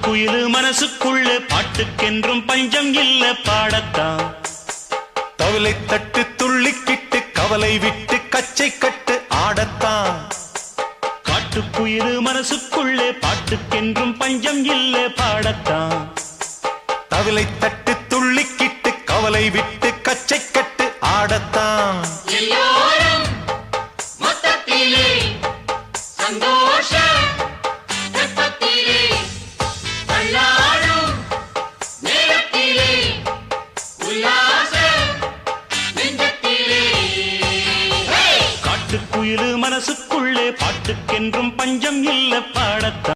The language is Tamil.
காட்டுக்குயிலு மனசுக்குள்ளே பாட்டுக்கென்றும் பஞ்சம் இல்ல பாடத்தான். தவிலை தட்டு துள்ளிக்கிட்டு கவலை விட்டு கச்சை கட்டு ஆடத்தான். காட்டுக்குயிலு மனசுக்குள்ளே பாட்டுக்கென்றும் பஞ்சம் இல்ல பாடத்தான். தவிலை தட்டு துள்ளிக்கிட்டு கவலை விட்டு கச்சை கட்டு ஆடத்தான். எல்லோரும் மொத்தத்திலே சந்தோஷ வெப்பத்திலே தள்ளாடும் நேரத்திலே உல்லாச நெஞ்சத்திலே. காட்டுக்குயிலு மனசுக்குள்ளே பாட்டுக்கென்றும் பஞ்சம் இல்ல பாடத்தான்.